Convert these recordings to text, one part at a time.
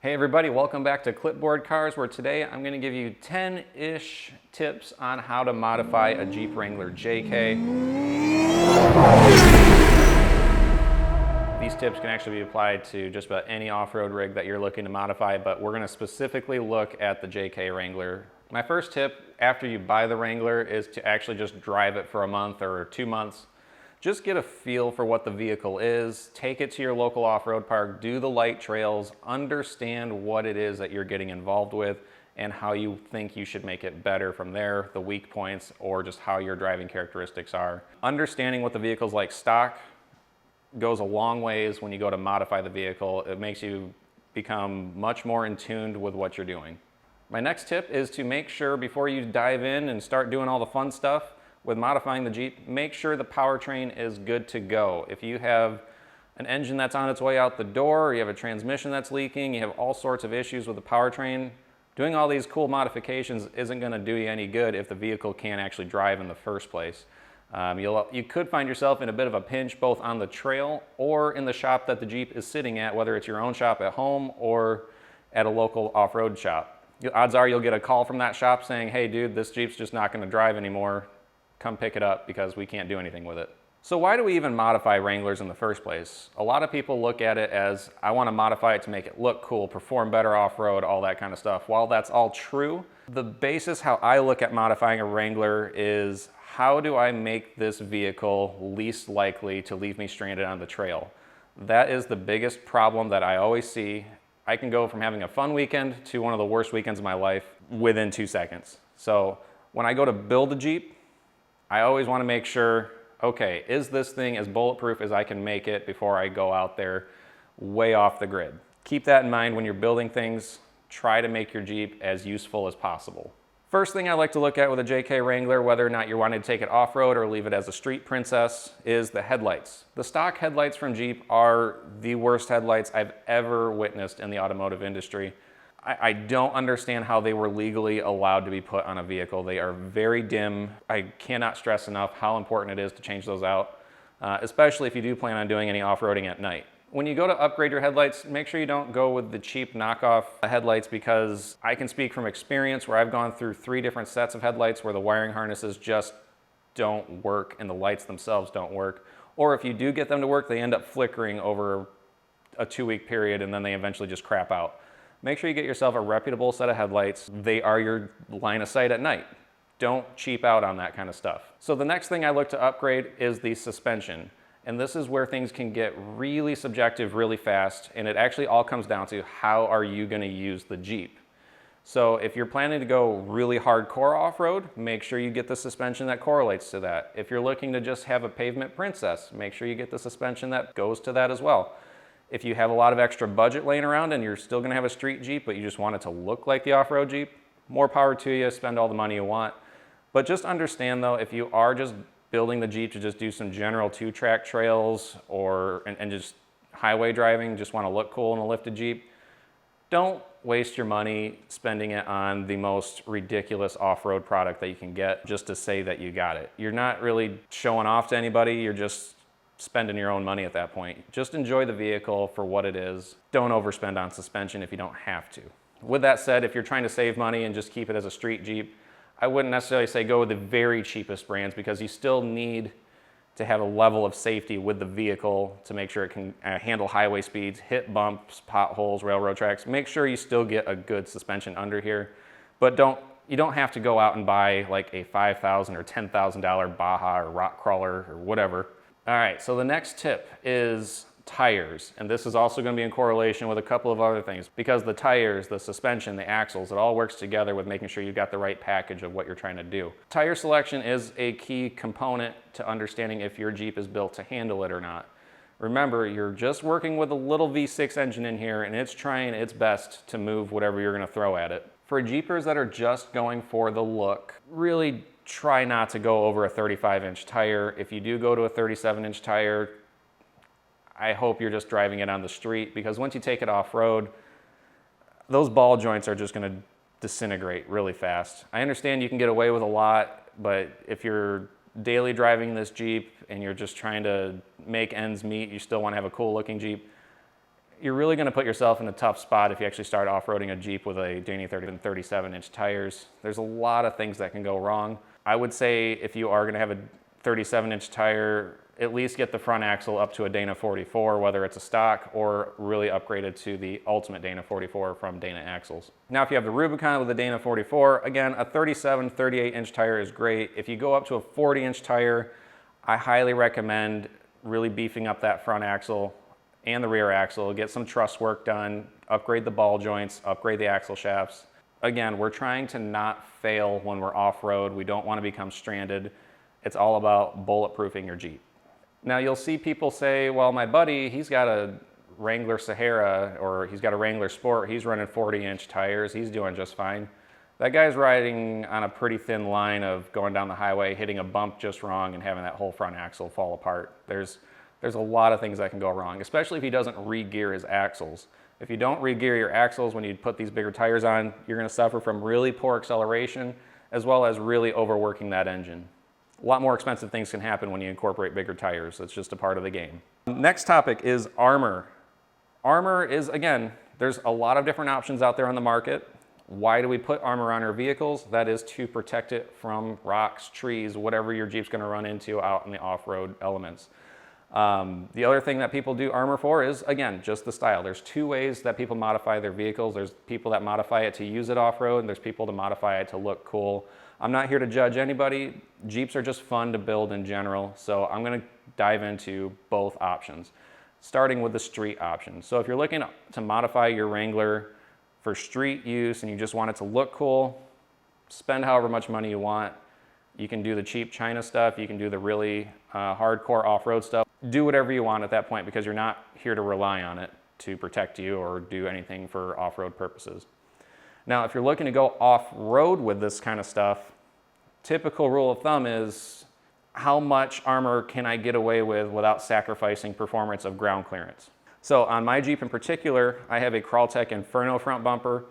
Hey everybody, welcome back to Clipboard Cars, where today I'm going to give you 10-ish tips on how to modify a Jeep Wrangler JK. These tips can actually be applied to just about any off-road rig that you're looking to modify, but we're going to specifically look at the JK Wrangler. My first tip after you buy the Wrangler is to actually just drive it for a month or 2 months. Just get a feel for what the vehicle is, take it to your local off-road park, do the light trails, understand what it is that you're getting involved with and how you think you should make it better from there, the weak points, or just how your driving characteristics are. Understanding what the vehicle's like stock goes a long ways when you go to modify the vehicle. It makes you become much more in tune with what you're doing. My next tip is to make sure before you dive in and start doing all the fun stuff with modifying the Jeep, make sure the powertrain is good to go. If you have an engine that's on its way out the door, or you have a transmission that's leaking, you have all sorts of issues with the powertrain, doing all these cool modifications isn't gonna do you any good if the vehicle can't actually drive in the first place. You could find yourself in a bit of a pinch both on the trail or in the shop that the Jeep is sitting at, whether it's your own shop at home or at a local off-road shop. Odds are you'll get a call from that shop saying, hey dude, this Jeep's just not gonna drive anymore. Come pick it up because we can't do anything with it. So why do we even modify Wranglers in the first place? A lot of people look at it as, I want to modify it to make it look cool, perform better off-road, all that kind of stuff. While that's all true, the basis how I look at modifying a Wrangler is, how do I make this vehicle least likely to leave me stranded on the trail? That is the biggest problem that I always see. I can go from having a fun weekend to one of the worst weekends of my life within 2 seconds. So when I go to build a Jeep, I always want to make sure, okay, is this thing as bulletproof as I can make it before I go out there way off the grid? Keep that in mind when you're building things. Try to make your Jeep as useful as possible. First thing I like to look at with a JK Wrangler, whether or not you're wanting to take it off-road or leave it as a street princess, is the headlights. The stock headlights from Jeep are the worst headlights I've ever witnessed in the automotive industry. I don't understand how they were legally allowed to be put on a vehicle. They are very dim. I cannot stress enough how important it is to change those out, especially if you do plan on doing any off-roading at night. When you go to upgrade your headlights, make sure you don't go with the cheap knockoff headlights, because I can speak from experience where I've gone through 3 different sets of headlights where the wiring harnesses just don't work and the lights themselves don't work. Or if you do get them to work, they end up flickering over a 2-week period and then they eventually just crap out. Make sure you get yourself a reputable set of headlights. They are your line of sight at night. Don't cheap out on that kind of stuff. So the next thing I look to upgrade is the suspension. And this is where things can get really subjective really fast, and it actually all comes down to how are you gonna use the Jeep. So if you're planning to go really hardcore off-road, make sure you get the suspension that correlates to that. If you're looking to just have a pavement princess, make sure you get the suspension that goes to that as well. If you have a lot of extra budget laying around and you're still gonna have a street Jeep, but you just want it to look like the off-road Jeep, more power to you, spend all the money you want. But just understand though, if you are just building the Jeep to just do some general 2-track trails and just highway driving, just wanna look cool in a lifted Jeep, don't waste your money spending it on the most ridiculous off-road product that you can get just to say that you got it. You're not really showing off to anybody, you're just spending your own money at that point. Just enjoy the vehicle for what it is. Don't overspend on suspension if you don't have to. With that said, if you're trying to save money and just keep it as a street Jeep, I wouldn't necessarily say go with the very cheapest brands, because you still need to have a level of safety with the vehicle to make sure it can handle highway speeds, hit bumps, potholes, railroad tracks. Make sure you still get a good suspension under here, but you don't have to go out and buy like a $5,000 or $10,000 Baja or Rock Crawler or whatever. All right, so the next tip is tires. And this is also gonna be in correlation with a couple of other things, because the tires, the suspension, the axles, it all works together with making sure you've got the right package of what you're trying to do. Tire selection is a key component to understanding if your Jeep is built to handle it or not. Remember, you're just working with a little V6 engine in here and it's trying its best to move whatever you're gonna throw at it. For Jeepers that are just going for the look, really try not to go over a 35-inch tire. If you do go to a 37-inch tire, I hope you're just driving it on the street, because once you take it off-road, those ball joints are just gonna disintegrate really fast. I understand you can get away with a lot, but if you're daily driving this Jeep and you're just trying to make ends meet, you still wanna have a cool looking Jeep, you're really going to put yourself in a tough spot if you actually start off-roading a Jeep with a Dana 30 and 37-inch tires. There's a lot of things that can go wrong. I would say if you are going to have a 37-inch tire, at least get the front axle up to a Dana 44, whether it's a stock or really upgraded to the ultimate Dana 44 from Dana Axles. Now, if you have the Rubicon with the Dana 44, again, a 37, 38-inch tire is great. If you go up to a 40-inch tire, I highly recommend really beefing up that front axle and the rear axle, get some truss work done, upgrade the ball joints, upgrade the axle shafts. Again, we're trying to not fail when we're off-road. We don't want to become stranded. It's all about bulletproofing your Jeep. Now, you'll see people say, well, my buddy, he's got a Wrangler Sahara or he's got a Wrangler Sport. He's running 40-inch tires. He's doing just fine. That guy's riding on a pretty thin line of going down the highway, hitting a bump just wrong and having that whole front axle fall apart. There's a lot of things that can go wrong, especially if he doesn't re-gear his axles. If you don't re-gear your axles when you put these bigger tires on, you're going to suffer from really poor acceleration as well as really overworking that engine. A lot more expensive things can happen when you incorporate bigger tires. It's just a part of the game. Next topic is armor. Armor is, again, there's a lot of different options out there on the market. Why do we put armor on our vehicles? That is to protect it from rocks, trees, whatever your Jeep's going to run into out in the off-road elements. The other thing that people do armor for is, again, just the style. There's two ways that people modify their vehicles. There's people that modify it to use it off-road, and there's people to modify it to look cool. I'm not here to judge anybody. Jeeps are just fun to build in general, so I'm going to dive into both options, starting with the street option. So if you're looking to modify your Wrangler for street use and you just want it to look cool, spend however much money you want. You can do the cheap China stuff. You can do the really hardcore off-road stuff. Do whatever you want at that point because you're not here to rely on it to protect you or do anything for off-road purposes. Now, if you're looking to go off-road with this kind of stuff, typical rule of thumb is how much armor can I get away with without sacrificing performance of ground clearance? So on my Jeep in particular, I have a Crawltech Inferno front bumper.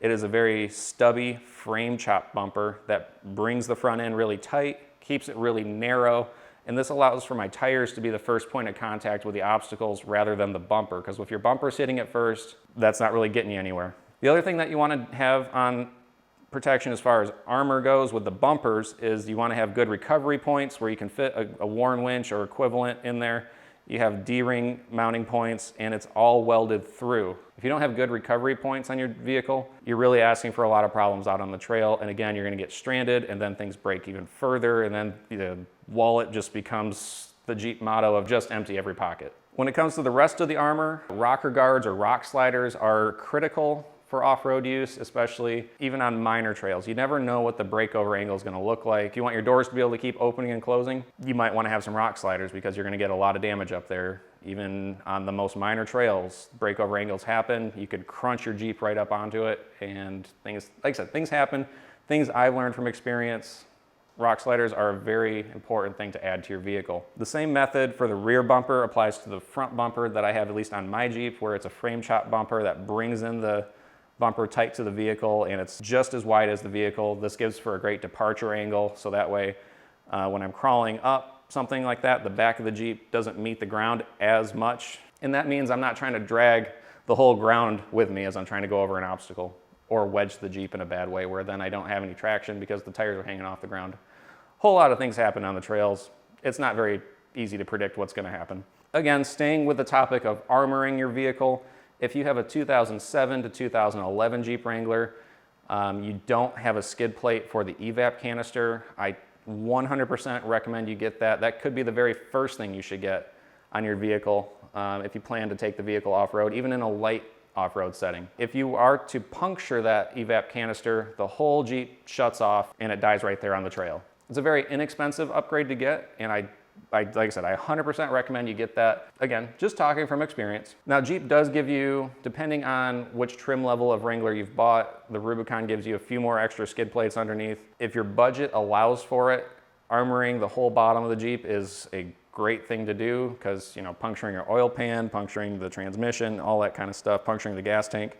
It is a very stubby frame chop bumper that brings the front end really tight, keeps it really narrow, and this allows for my tires to be the first point of contact with the obstacles rather than the bumper, because if your bumper's hitting it first, that's not really getting you anywhere. The other thing that you want to have on protection as far as armor goes with the bumpers is you want to have good recovery points where you can fit a Warn winch or equivalent in there. You have D-ring mounting points and it's all welded through. If you don't have good recovery points on your vehicle, you're really asking for a lot of problems out on the trail. And again, you're going to get stranded and then things break even further. And then the wallet just becomes the Jeep motto of just empty every pocket. When it comes to the rest of the armor, rocker guards or rock sliders are critical for off-road use, especially even on minor trails. You never know what the breakover angle is going to look like. You want your doors to be able to keep opening and closing. You might want to have some rock sliders because you're going to get a lot of damage up there. Even on the most minor trails, breakover angles happen. You could crunch your Jeep right up onto it and things, like I said, things happen. Things I've learned from experience, rock sliders are a very important thing to add to your vehicle. The same method for the rear bumper applies to the front bumper that I have, at least on my Jeep, where it's a frame chop bumper that brings in the bumper tight to the vehicle and it's just as wide as the vehicle. This gives for a great departure angle, so that way when I'm crawling up something like that, the back of the Jeep doesn't meet the ground as much, and that means I'm not trying to drag the whole ground with me as I'm trying to go over an obstacle or wedge the Jeep in a bad way where then I don't have any traction because the tires are hanging off the ground. Whole lot of things happen on the trails. It's not very easy to predict what's going to happen. Again, staying with the topic of armoring your vehicle, if you have a 2007 to 2011 Jeep Wrangler, you don't have a skid plate for the evap canister, I 100% recommend you get that. That could be the very first thing you should get on your vehicle if you plan to take the vehicle off-road, even in a light off-road setting. If you are to puncture that evap canister, the whole Jeep shuts off and it dies right there on the trail. It's a very inexpensive upgrade to get, and like I said, I 100% recommend you get that. Again, just talking from experience. Now, Jeep does give you, depending on which trim level of Wrangler you've bought, the Rubicon gives you a few more extra skid plates underneath. If your budget allows for it, armoring the whole bottom of the Jeep is a great thing to do because, you know, puncturing your oil pan, puncturing the transmission, all that kind of stuff, puncturing the gas tank,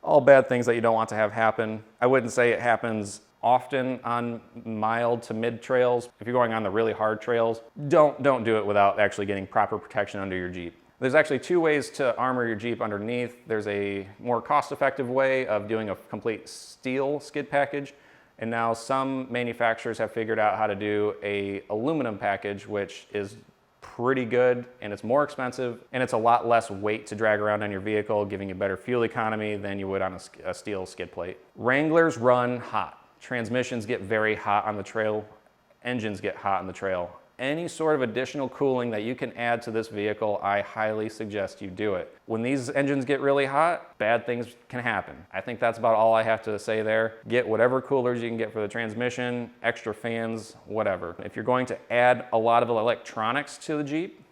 all bad things that you don't want to have happen. I wouldn't say it happens often on mild to mid trails. If you're going on the really hard trails, don't do it without actually getting proper protection under your Jeep. There's actually two ways to armor your Jeep underneath. There's a more cost-effective way of doing a complete steel skid package, and now some manufacturers have figured out how to do a aluminum package, which is pretty good, and it's more expensive, and it's a lot less weight to drag around on your vehicle, giving you better fuel economy than you would on a steel skid plate. Wranglers run hot. Transmissions get very hot on the trail. Engines get hot on the trail. Any sort of additional cooling that you can add to this vehicle, I highly suggest you do it. When these engines get really hot, bad things can happen. I think that's about all I have to say there. Get whatever coolers you can get for the transmission, extra fans, whatever. If you're going to add a lot of electronics to the Jeep,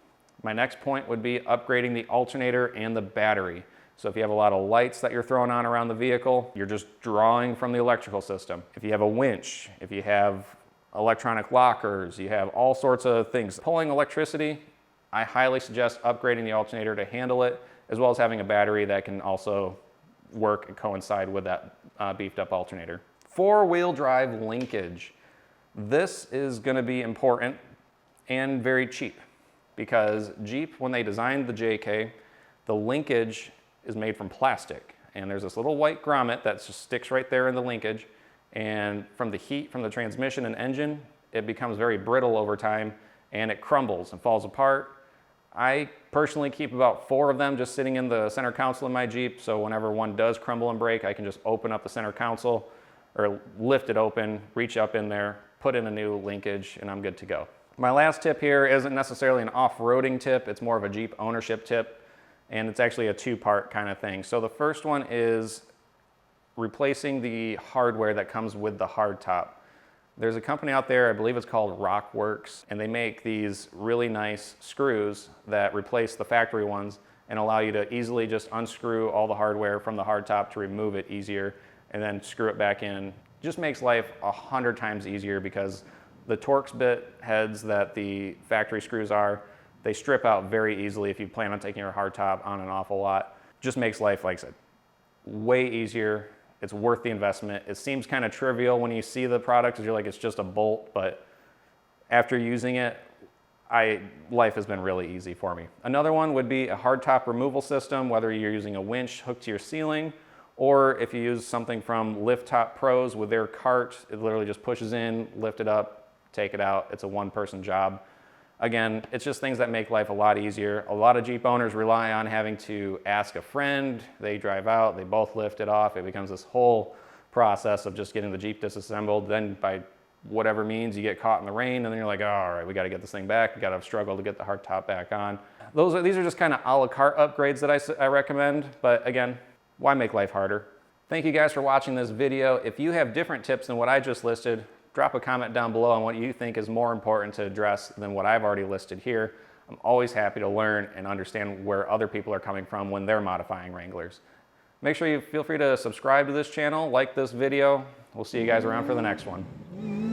my next point would be upgrading the alternator and the battery. So if you have a lot of lights that you're throwing on around the vehicle, you're just drawing from the electrical system. If you have a winch, if you have electronic lockers, you have all sorts of things pulling electricity, I highly suggest upgrading the alternator to handle it, as well as having a battery that can also work and coincide with that beefed up alternator. Four-wheel drive linkage. This is going to be important and very cheap, because Jeep, when they designed the JK, the linkage is made from plastic, and there's this little white grommet that just sticks right there in the linkage. And from the heat from the transmission and engine, it becomes very brittle over time, and it crumbles and falls apart. I personally keep about 4 of them just sitting in the center console in my Jeep, so whenever one does crumble and break, I can just open up the center console or lift it open, reach up in there, put in a new linkage, and I'm good to go. My last tip here isn't necessarily an off-roading tip, it's more of a Jeep ownership tip, and it's actually a two-part kind of thing. So the first one is replacing the hardware that comes with the hardtop. There's a company out there, I believe it's called Rockworks, and they make these really nice screws that replace the factory ones and allow you to easily just unscrew all the hardware from the hardtop to remove it easier and then screw it back in. Just makes life 100 times easier, because the Torx bit heads that the factory screws are, they strip out very easily if you plan on taking your hardtop on and off a lot. Just makes life, like I said, way easier. It's worth the investment. It seems kind of trivial when you see the product, because you're like, it's just a bolt, but after using it, life has been really easy for me. Another one would be a hardtop removal system, whether you're using a winch hooked to your ceiling, or if you use something from Lift Top Pros with their cart, it literally just pushes in, lift it up, take it out. It's a one-person job. Again, it's just things that make life a lot easier. A lot of Jeep owners rely on having to ask a friend. They drive out, they both lift it off. It becomes this whole process of just getting the Jeep disassembled. Then by whatever means, you get caught in the rain, and then you're like, oh, all right, we got to get this thing back. We got to struggle to get the hardtop back on. These are just kind of a la carte upgrades that I recommend. But again, why make life harder? Thank you guys for watching this video. If you have different tips than what I just listed, drop a comment down below on what you think is more important to address than what I've already listed here. I'm always happy to learn and understand where other people are coming from when they're modifying Wranglers. Make sure you feel free to subscribe to this channel, like this video. We'll see you guys around for the next one.